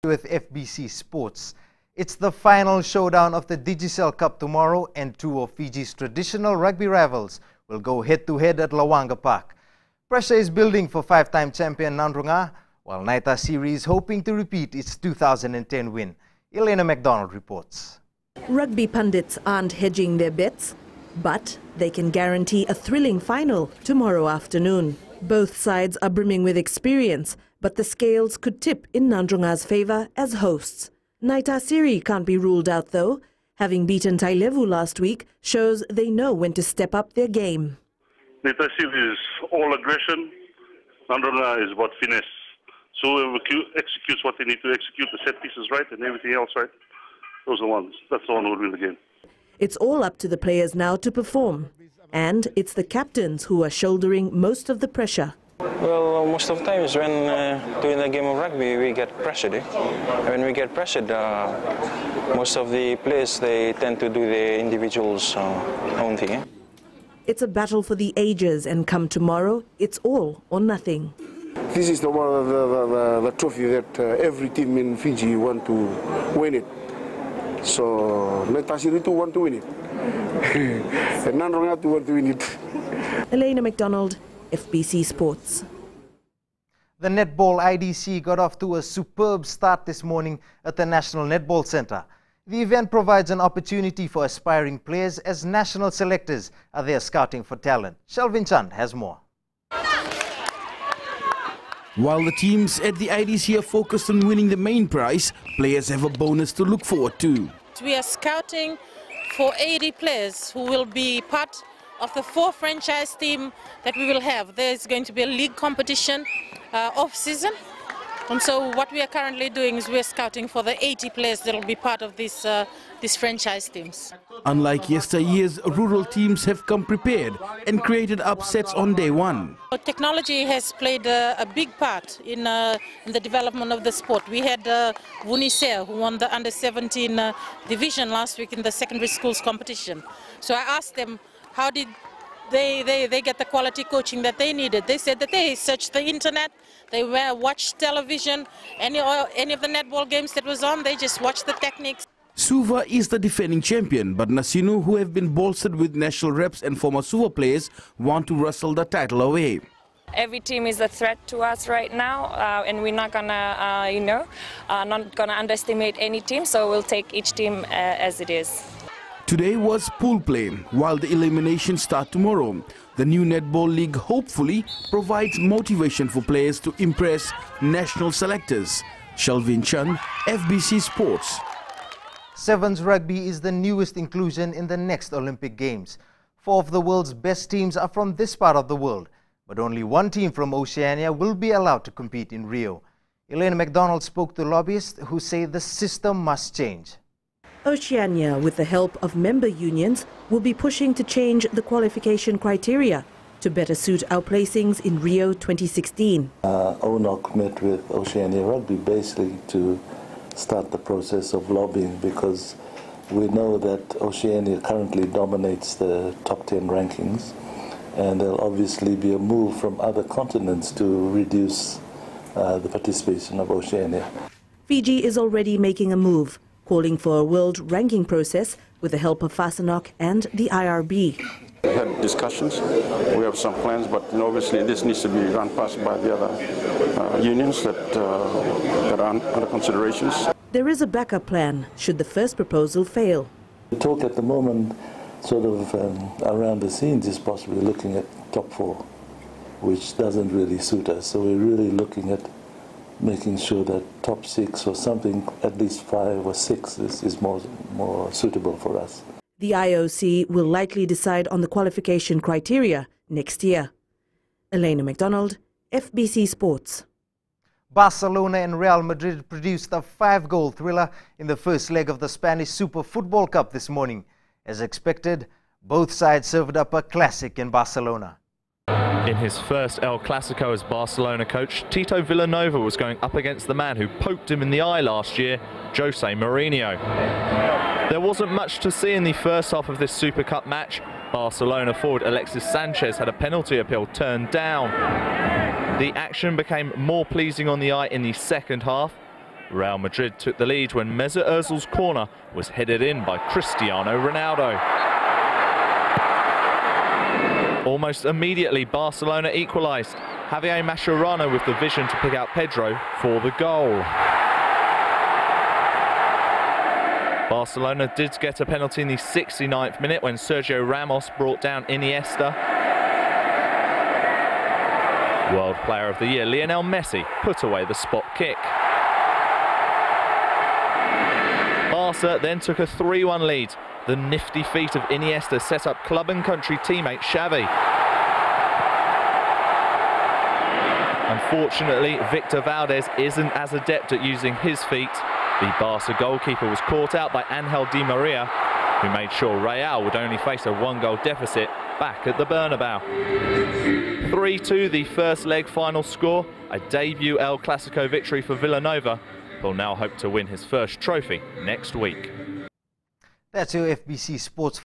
With FBC Sports. It's the final showdown of the Digicel Cup tomorrow, and two of Fiji's traditional rugby rivals will go head-to-head at Lawanga Park. Pressure is building for five-time champion Nandrunga, while Naita Siri is hoping to repeat its 2010 win. Elena McDonald reports. Rugby pundits aren't hedging their bets, but they can guarantee a thrilling final tomorrow afternoon. Both sides are brimming with experience, but the scales could tip in Nandrunga's favour as hosts. Naita Siri can't be ruled out though. Having beaten Tailevu last week shows they know when to step up their game. Naita Siri is all aggression, Nandrunga is about finesse. So whoever executes what they need to execute, the set pieces right and everything else right, those are the ones. That's the one who will win the game. It's all up to the players now to perform. And it's the captains who are shouldering most of the pressure. Well, most of the times when doing the game of rugby, we get pressured. When we get pressured, most of the players, they tend to do the individual's own thing. It's a battle for the ages, and come tomorrow, it's all or nothing. This is the trophy that every team in Fiji want to win it. So Naita Siri too want to win it. And Nandrunga too want to win it. Elena McDonald, FBC Sports. The Netball IDC got off to a superb start this morning at the National Netball Centre. The event provides an opportunity for aspiring players as national selectors are there scouting for talent. Shelvin Chand has more. While the teams at the IDC are focused on winning the main prize, players have a bonus to look forward to. We are scouting for 80 players who will be part of the 4 franchise team that we will have. There's going to be a league competition off-season. And so what we are currently doing is we're scouting for the 80 players that will be part of these franchise teams. Unlike yesteryears, rural teams have come prepared and created upsets on day one. Technology has played a big part in the development of the sport. We had Vunisea, who won the under-17 division last week in the secondary schools competition. So I asked them, how did they get the quality coaching that they needed? They said that they searched the internet, they watched television, any of the netball games that was on, they just watched the techniques. Suva is the defending champion, but Nasinu, who have been bolstered with national reps and former Suva players, want to wrestle the title away. Every team is a threat to us right now, and we're not gonna, not gonna underestimate any team. So we'll take each team as it is. Today was pool play, while the eliminations start tomorrow. The new Netball League hopefully provides motivation for players to impress national selectors. Shelvin Chand, FBC Sports. Sevens rugby is the newest inclusion in the next Olympic Games. 4 of the world's best teams are from this part of the world, but only 1 team from Oceania will be allowed to compete in Rio. Elena McDonald spoke to lobbyists who say the system must change. Oceania, with the help of member unions, will be pushing to change the qualification criteria to better suit our placings in Rio 2016. ONOC met with Oceania Rugby basically to start the process of lobbying, because we know that Oceania currently dominates the top 10 rankings, and there'll obviously be a move from other continents to reduce the participation of Oceania. Fiji is already making a move, calling for a world ranking process with the help of FASANOC and the IRB. We had discussions, we have some plans, but obviously this needs to be run past by the other unions that are under considerations. There is a backup plan should the first proposal fail. The talk at the moment, sort of around the scenes, is possibly looking at top 4, which doesn't really suit us. So we're really looking at making sure that top 6 or something, at least 5 or 6 is more suitable for us. The IOC will likely decide on the qualification criteria next year. Elena McDonald, FBC Sports. Barcelona and Real Madrid produced a 5-goal thriller in the first leg of the Spanish Super Football Cup this morning. As expected, both sides served up a classic in Barcelona. In his first El Clasico as Barcelona coach, Tito Villanova was going up against the man who poked him in the eye last year, Jose Mourinho. There wasn't much to see in the first half of this Super Cup match. Barcelona forward Alexis Sanchez had a penalty appeal turned down. The action became more pleasing on the eye in the second half. Real Madrid took the lead when Mesut Ozil's corner was headed in by Cristiano Ronaldo. Almost immediately, Barcelona equalised. Javier Mascherano with the vision to pick out Pedro for the goal. Barcelona did get a penalty in the 69th minute when Sergio Ramos brought down Iniesta. World Player of the Year Lionel Messi put away the spot kick. Barca then took a 3-1 lead. The nifty feat of Iniesta set up club and country teammate Xavi. Unfortunately, Victor Valdez isn't as adept at using his feet. The Barca goalkeeper was caught out by Angel Di Maria, who made sure Real would only face a 1-goal deficit back at the Bernabeu. 3-2 the first leg final score, a debut El Clasico victory for Villanova, who'll now hope to win his first trophy next week. That's your FBC Sports